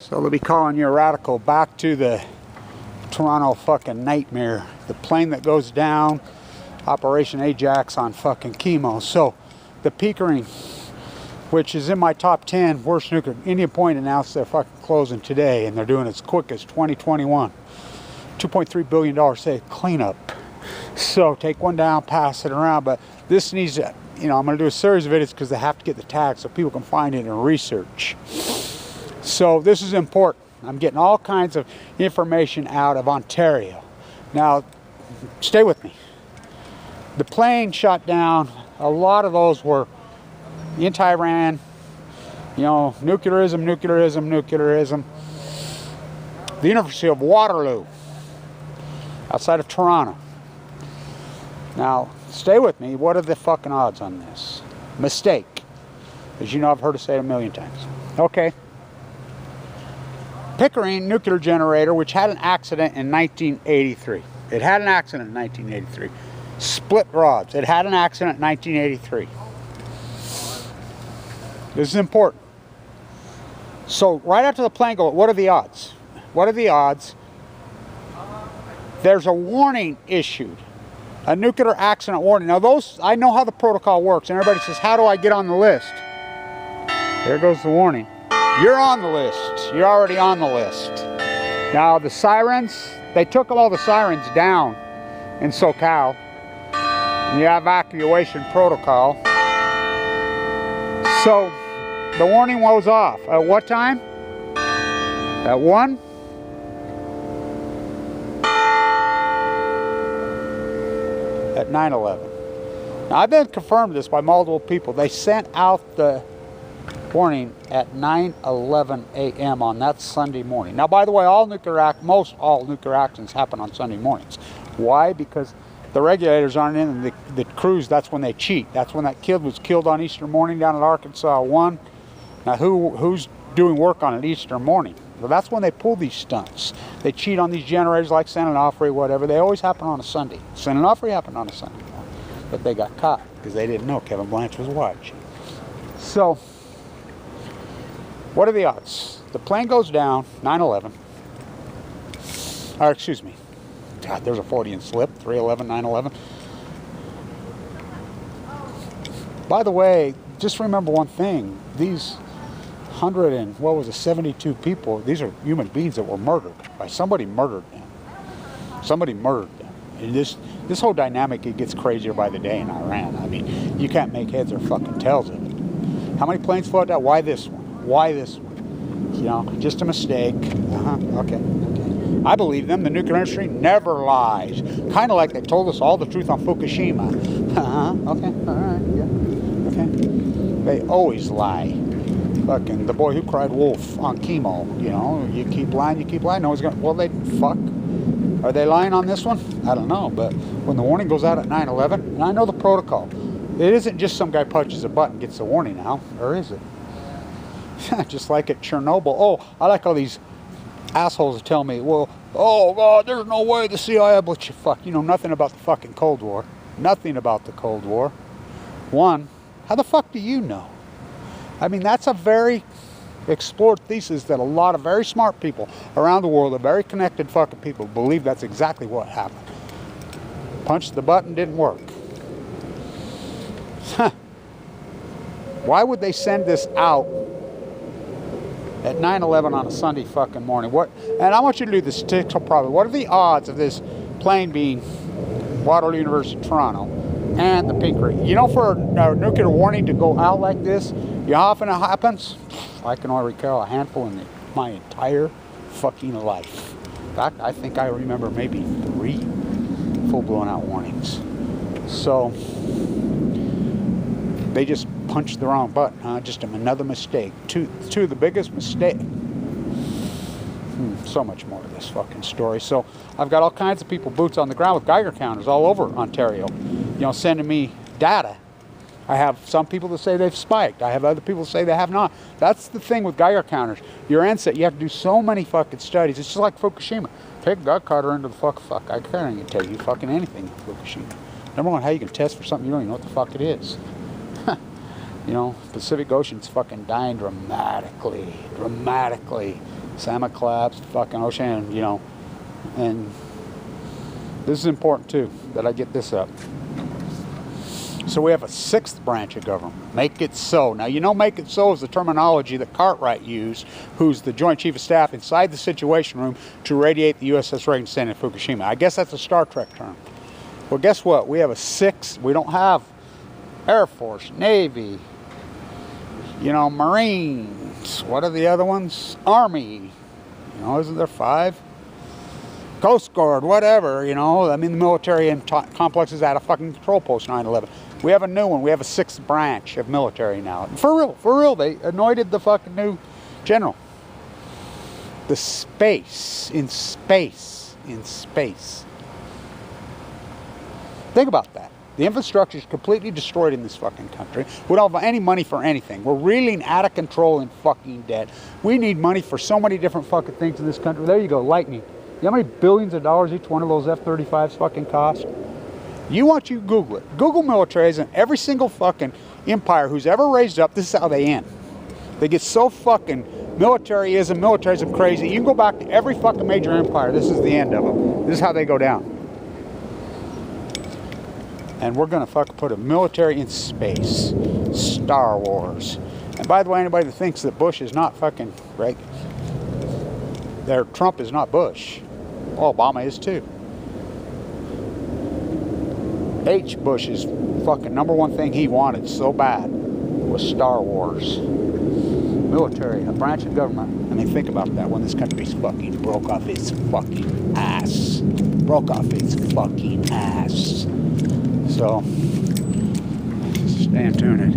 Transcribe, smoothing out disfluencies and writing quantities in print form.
So they'll be calling you a radical. Back to the Toronto fucking nightmare. The plane that goes down, Operation Ajax on fucking chemo. So the Pickering, which is in my top 10 worst nuclear, Indian Point announced they're fucking closing today, and they're doing it as quick as 2021. $2.3 billion say cleanup. So take one down, pass it around. But this needs to, you know, I'm going to do a series of videos because they have to get the tag so people can find it and research. So this is important. I'm getting all kinds of information out of Ontario. Now, stay with me. The plane shot down, a lot of those were anti-Iran, you know, nuclearism. The University of Waterloo, outside of Toronto. Now, stay with me. What are the fucking odds on this? Mistake. As you know, I've heard it say it a million times. Okay. Pickering nuclear generator, which had an accident in 1983. It had an accident in 1983. Split rods. It had an accident in 1983. This is important. So right after the plane goes, what are the odds? What are the odds? There's a warning issued. A nuclear accident warning. Now those, I know how the protocol works. And everybody says, how do I get on the list? There goes the warning. You're on the list. You're already on the list. Now the sirens, they took all the sirens down in SoCal. And the evacuation protocol. So the warning was off. At what time? At 1? At 9/11. Now I've been confirmed this by multiple people. They sent out the warning at 9:11 a.m. on that Sunday morning. Now, by the way, most all nuclear accidents happen on Sunday mornings. Why? Because the regulators aren't in, and the crews, that's when they cheat. That's when that kid was killed on Easter morning down at Arkansas 1. Now, who's doing work on an Easter morning? Well, that's when they pull these stunts. They cheat on these generators like San Onofre, whatever. They always happen on a Sunday. San Onofre happened on a Sunday morning, but they got caught because they didn't know Kevin Blanch was watching. So, what are the odds? The plane goes down, 9/11. Or excuse me. God, there's a Freudian slip, 3/11, 9/11. By the way, just remember one thing. These 72 people, these are human beings that were murdered. Somebody murdered them. Somebody murdered them. And this whole dynamic, it gets crazier by the day in Iran. I mean, you can't make heads or fucking tails of it. How many planes flew down? Why this one? Why this one? You know, just a mistake. Okay. I believe them. The nuclear industry never lies. Kind of like they told us all the truth on Fukushima. Okay. All right. Yeah. Okay. They always lie. Fucking the boy who cried wolf on chemo. You know, you keep lying. No one's gonna. Well, they fuck. Are they lying on this one? I don't know. But when the warning goes out at 9/11, and I know the protocol, it isn't just some guy punches a button gets the warning now, or is it? Just like at Chernobyl. Oh, I like all these assholes tell me, well, oh God, there's no way the CIA, but you know nothing about the fucking Cold War. Nothing about the Cold War. One, how the fuck do you know? I mean, that's a very explored thesis that a lot of very smart people around the world, the very connected fucking people, believe that's exactly what happened. Punched the button, didn't work. Why would they send this out at 9/11 on a Sunday fucking morning? What? And I want you to do the statistical probability. What are the odds of this plane being Waterloo University, Toronto, and the Pickering? You know, for a nuclear warning to go out like this, you know how often it happens? I can only recall a handful in my entire fucking life. In fact, I think I remember maybe 3 full-blown out warnings. So they just punched the wrong button, huh? Just another mistake. Two of the biggest mistakes. So much more to this fucking story. So I've got all kinds of people, boots on the ground with Geiger counters all over Ontario, you know, sending me data. I have some people that say they've spiked. I have other people that say they have not. That's the thing with Geiger counters. Your NSAT, you have to do so many fucking studies. It's just like Fukushima. Take a Geiger counter into the fuck. I can't even tell you fucking anything in Fukushima. Number one, how you can test for something you don't even know what the fuck it is. You know, Pacific Ocean's fucking dying dramatically. Salmon collapsed, fucking ocean, you know. And this is important too, that I get this up. So we have a sixth branch of government, Make It So. Now, you know, Make It So is the terminology that Cartwright used, who's the Joint Chief of Staff, inside the Situation Room to radiate the USS Reagan standing at Fukushima. I guess that's a Star Trek term. Well, guess what? We have a sixth. We don't have Air Force, Navy, you know, Marines. What are the other ones? Army. You know, isn't there 5? Coast Guard, whatever, you know. I mean, the military complex is at a fucking control post 9/11. We have a new one. We have a sixth branch of military now. For real, they anointed the fucking new general. The space. Think about that. The infrastructure is completely destroyed in this fucking country. We don't have any money for anything. We're reeling out of control in fucking debt. We need money for so many different fucking things in this country. There you go, lightning. You know how many billions of dollars each one of those F-35s fucking cost? You Google it. Google militaries, and every single fucking empire who's ever raised up, this is how they end. They get so fucking militarism crazy. You can go back to every fucking major empire. This is the end of them. This is how they go down. And we're gonna fucking put a military in space. Star Wars. And by the way, anybody that thinks that Bush is not fucking right, Trump is not Bush. Well, Obama is too. Bush's fucking #1 thing he wanted so bad was Star Wars. Military, a branch of government. I mean, think about that when this country's fucking broke off its fucking ass. So, stay tuned.